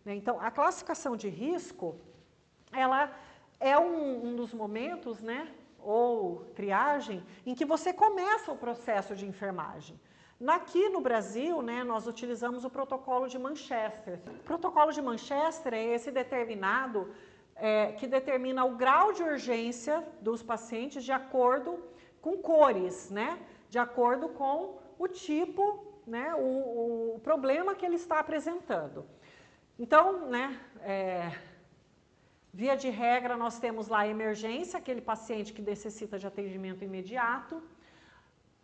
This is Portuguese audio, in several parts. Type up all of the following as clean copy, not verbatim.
né? Então, a classificação de risco, ela é um dos momentos, né, ou triagem, em que você começa o processo de enfermagem. Aqui no Brasil, né, nós utilizamos o protocolo de Manchester. O protocolo de Manchester é esse determinado, que determina o grau de urgência dos pacientes de acordo com cores, né, de acordo com o tipo, né, o problema que ele está apresentando. Então, né, via de regra, nós temos lá a emergência, aquele paciente que necessita de atendimento imediato.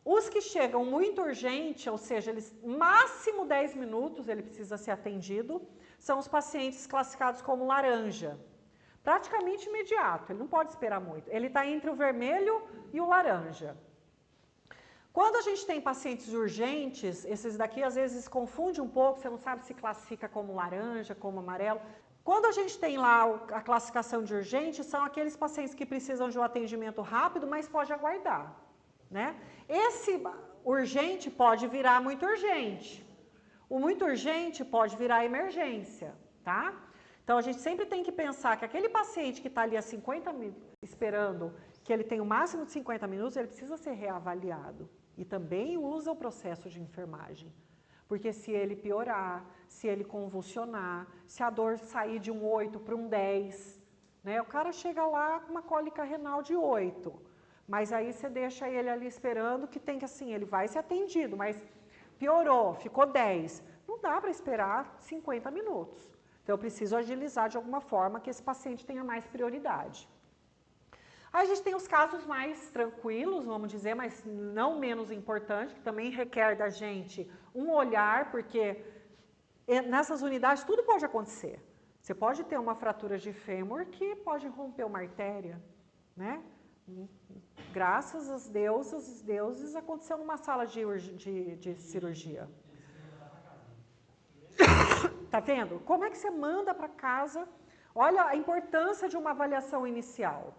Os que chegam muito urgente, ou seja, eles, máximo 10 minutos ele precisa ser atendido, são os pacientes classificados como laranja. Praticamente imediato, ele não pode esperar muito. Ele está entre o vermelho e o laranja. Quando a gente tem pacientes urgentes, esses daqui às vezes confunde um pouco, você não sabe se classifica como laranja, como amarelo. Quando a gente tem lá a classificação de urgente, são aqueles pacientes que precisam de um atendimento rápido, mas pode aguardar, né? Esse urgente pode virar muito urgente. O muito urgente pode virar emergência, tá? Então, a gente sempre tem que pensar que aquele paciente que está ali há 50 minutos esperando que ele tenha o máximo de 50 minutos, ele precisa ser reavaliado. E também usa o processo de enfermagem. Porque se ele piorar, se ele convulsionar, se a dor sair de um 8 para um 10, né? O cara chega lá com uma cólica renal de 8. Mas aí você deixa ele ali esperando que tem que, assim, ele vai ser atendido, mas piorou, ficou 10. Não dá para esperar 50 minutos. Então, eu preciso agilizar de alguma forma que esse paciente tenha mais prioridade. Aí a gente tem os casos mais tranquilos, vamos dizer, mas não menos importante, que também requer da gente um olhar, porque nessas unidades tudo pode acontecer. Você pode ter uma fratura de fêmur que pode romper uma artéria, né? Graças aos deuses, aconteceu numa sala de cirurgia. Tá vendo? Como é que você manda para casa? Olha a importância de uma avaliação inicial.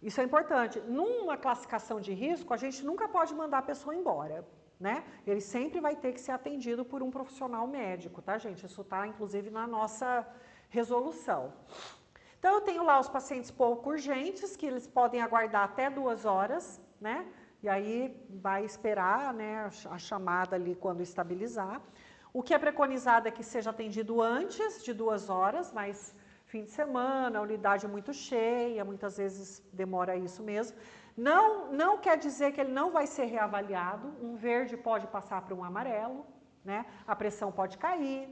Isso é importante. Numa classificação de risco, a gente nunca pode mandar a pessoa embora, né? Ele sempre vai ter que ser atendido por um profissional médico, tá, gente? Isso está, inclusive, na nossa resolução. Então, eu tenho lá os pacientes pouco urgentes, que eles podem aguardar até 2 horas, né? E aí vai esperar, né, a chamada ali quando estabilizar. O que é preconizado é que seja atendido antes de 2 horas, mas fim de semana, a unidade é muito cheia, muitas vezes demora isso mesmo. Não quer dizer que ele não vai ser reavaliado, um verde pode passar para um amarelo, né? A pressão pode cair,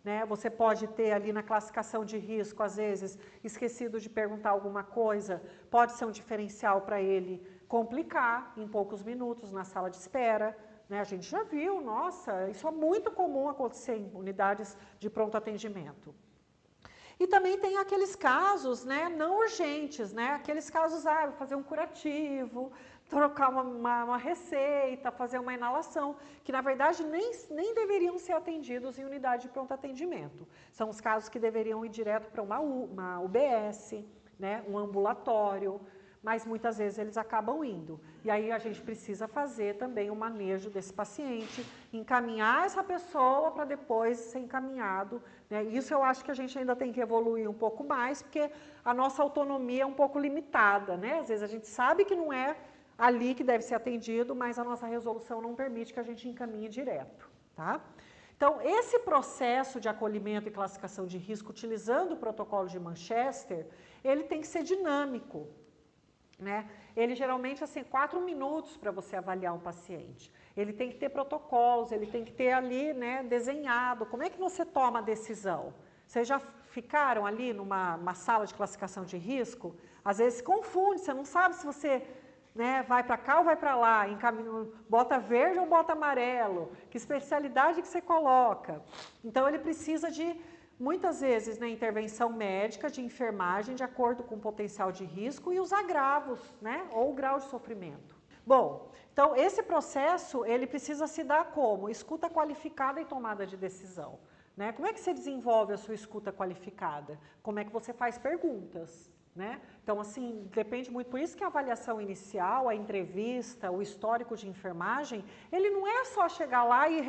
né? Você pode ter ali na classificação de risco, às vezes, esquecido de perguntar alguma coisa, pode ser um diferencial para ele complicar em poucos minutos na sala de espera, né? A gente já viu, nossa, isso é muito comum acontecer em unidades de pronto atendimento. E também tem aqueles casos, né, não urgentes, né, aqueles casos, fazer um curativo, trocar uma receita, fazer uma inalação, que na verdade nem deveriam ser atendidos em unidade de pronto atendimento. São os casos que deveriam ir direto para uma UBS, né, um ambulatório, mas muitas vezes eles acabam indo. E aí a gente precisa fazer também o manejo desse paciente, encaminhar essa pessoa para depois ser encaminhado, né? Isso eu acho que a gente ainda tem que evoluir um pouco mais, porque a nossa autonomia é um pouco limitada, né? Às vezes a gente sabe que não é ali que deve ser atendido, mas a nossa resolução não permite que a gente encaminhe direto, tá? Então, esse processo de acolhimento e classificação de risco, utilizando o protocolo de Manchester, ele tem que ser dinâmico, né? Ele geralmente, assim, 4 minutos para você avaliar um paciente. Ele tem que ter protocolos, ele tem que ter ali, né, desenhado. Como é que você toma a decisão? Vocês já ficaram ali numa sala de classificação de risco? Às vezes se confunde, você não sabe se você, né, vai para cá ou vai para lá, bota verde ou bota amarelo, que especialidade que você coloca. Então, ele precisa de, muitas vezes, né, intervenção médica, de enfermagem, de acordo com o potencial de risco e os agravos, né, ou o grau de sofrimento. Bom, então esse processo, ele precisa se dar como? Escuta qualificada e tomada de decisão, né? Como é que você desenvolve a sua escuta qualificada? Como é que você faz perguntas, né? Então, assim, depende muito, por isso que a avaliação inicial, a entrevista, o histórico de enfermagem, ele não é só chegar lá e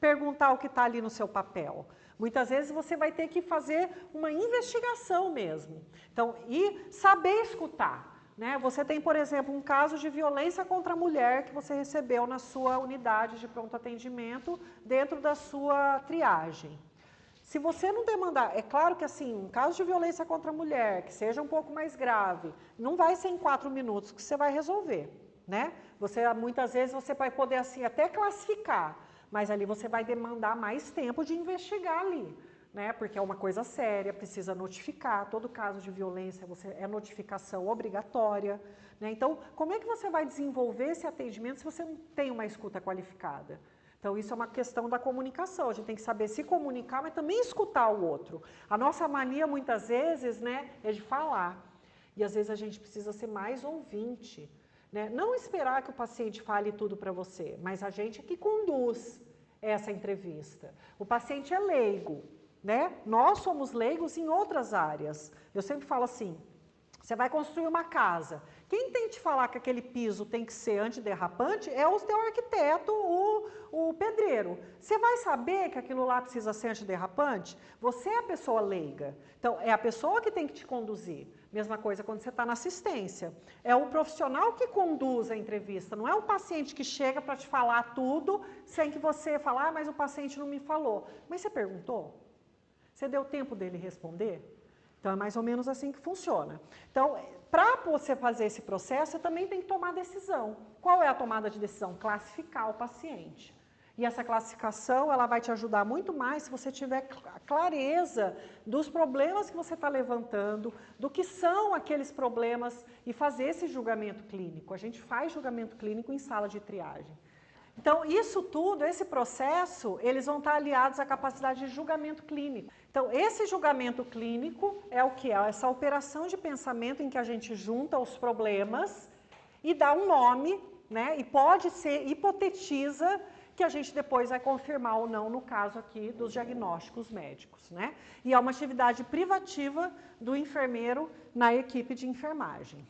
perguntar o que está ali no seu papel. Muitas vezes você vai ter que fazer uma investigação mesmo. Então, e saber escutar. Né? Você tem, por exemplo, um caso de violência contra a mulher que você recebeu na sua unidade de pronto atendimento dentro da sua triagem. Se você não demandar, é claro que assim, um caso de violência contra a mulher, que seja um pouco mais grave, não vai ser em 4 minutos que você vai resolver, né? Muitas vezes você vai poder assim até classificar, mas ali você vai demandar mais tempo de investigar ali, né? Porque é uma coisa séria, precisa notificar, todo caso de violência é notificação obrigatória, né? Então, como é que você vai desenvolver esse atendimento se você não tem uma escuta qualificada? Então, isso é uma questão da comunicação, a gente tem que saber se comunicar, mas também escutar o outro. A nossa mania, muitas vezes, né, é de falar. E, às vezes, a gente precisa ser mais ouvinte. Né? Não esperar que o paciente fale tudo para você, mas a gente é que conduz essa entrevista. O paciente é leigo, né? Nós somos leigos em outras áreas. Eu sempre falo assim, você vai construir uma casa. Quem tem que te falar que aquele piso tem que ser antiderrapante é o teu arquiteto, o pedreiro. Você vai saber que aquilo lá precisa ser antiderrapante? Você é a pessoa leiga. Então, é a pessoa que tem que te conduzir. Mesma coisa quando você está na assistência. É o profissional que conduz a entrevista, não é o paciente que chega para te falar tudo sem que você falar, mas o paciente não me falou. Mas você perguntou? Você deu tempo dele responder? Então, é mais ou menos assim que funciona. Então, para você fazer esse processo, você também tem que tomar decisão. Qual é a tomada de decisão? Classificar o paciente. E essa classificação, ela vai te ajudar muito mais se você tiver clareza dos problemas que você está levantando, do que são aqueles problemas e fazer esse julgamento clínico. A gente faz julgamento clínico em sala de triagem. Então, isso tudo, esse processo, eles vão estar aliados à capacidade de julgamento clínico. Então, esse julgamento clínico é o que? É essa operação de pensamento em que a gente junta os problemas e dá um nome, né? E pode ser, hipotetiza, que a gente depois vai confirmar ou não no caso aqui dos diagnósticos médicos, né? E é uma atividade privativa do enfermeiro na equipe de enfermagem.